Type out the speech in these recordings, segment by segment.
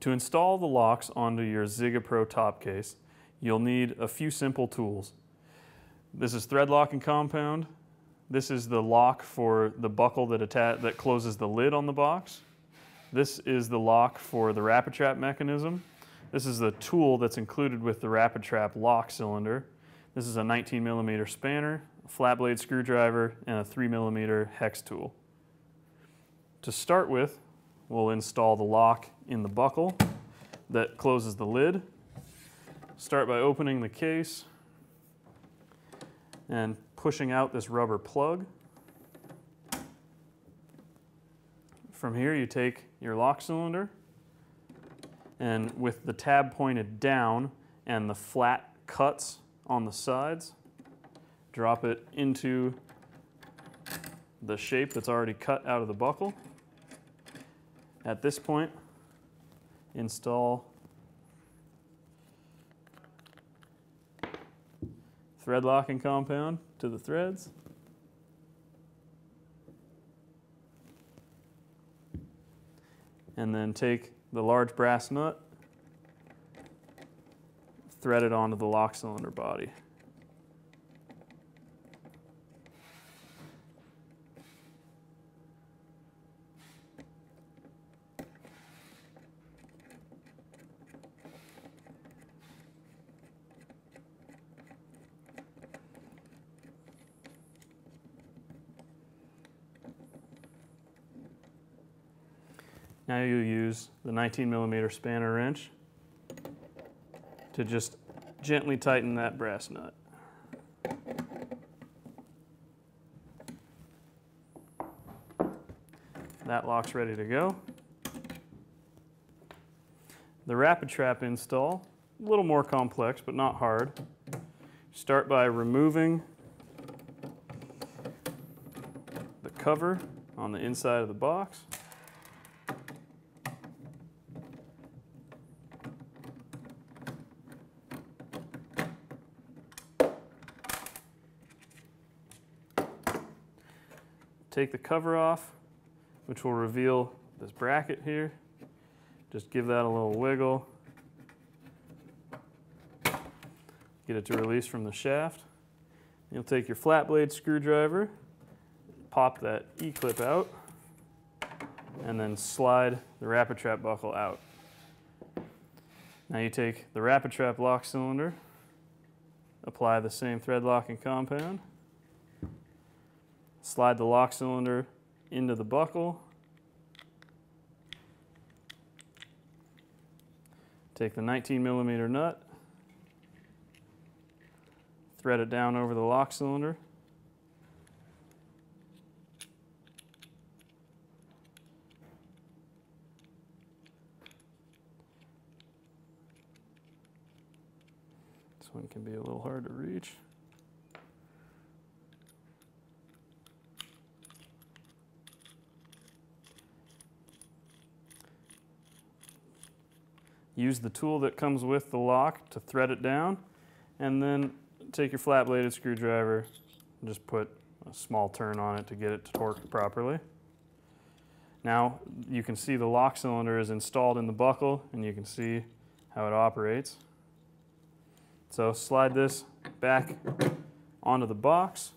To install the locks onto your Zega Pro Topcase, you'll need a few simple tools. This is thread lock and compound. This is the lock for the buckle that closes the lid on the box. This is the lock for the rapid trap mechanism. This is the tool that's included with the rapid trap lock cylinder. This is a 19mm spanner, a flat blade screwdriver, and a 3mm hex tool. To start with, we'll install the lock in the buckle that closes the lid. Start by opening the case and pushing out this rubber plug. From here you take your lock cylinder and with the tab pointed down and the flat cuts on the sides, drop it into the shape that's already cut out of the buckle. At this point, install thread lock and compound to the threads. And then take the large brass nut, thread it onto the lock cylinder body. Now you use the 19mm spanner wrench to just gently tighten that brass nut. That lock's ready to go. The rapid trap install, a little more complex but not hard. Start by removing the cover on the inside of the box. Take the cover off, which will reveal this bracket here. Just give that a little wiggle. Get it to release from the shaft. You'll take your flat blade screwdriver, pop that E-clip out, and then slide the rapid trap buckle out. Now you take the rapid trap lock cylinder, apply the same thread lock and compound, slide the lock cylinder into the buckle, take the 19mm nut, thread it down over the lock cylinder, this one can be a little hard to reach. Use the tool that comes with the lock to thread it down, and then take your flat bladed screwdriver and just put a small turn on it to get it to torque properly. Now you can see the lock cylinder is installed in the buckle and you can see how it operates. So slide this back onto the box,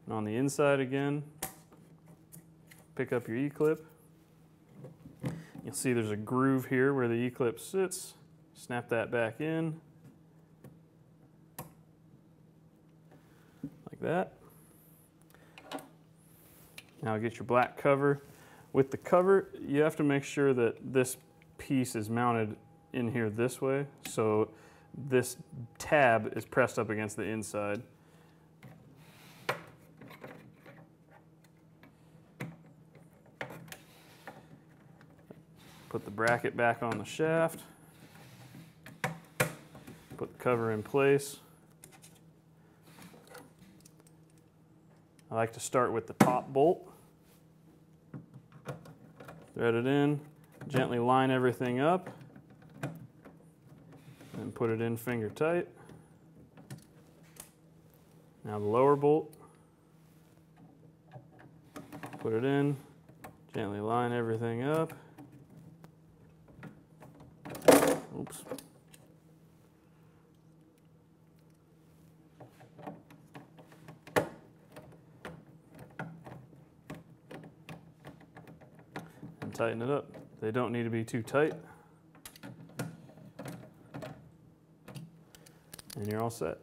and on the inside again, pick up your E-clip. You'll see there's a groove here where the E-clip sits. Snap that back in, like that. Now get your black cover. With the cover, you have to make sure that this piece is mounted in here this way, so this tab is pressed up against the inside. Put the bracket back on the shaft, put the cover in place. I like to start with the top bolt, thread it in, gently line everything up, and put it in finger tight. Now the lower bolt, put it in, gently line everything up, Oops. And tighten it up. They don't need to be too tight. And you're all set.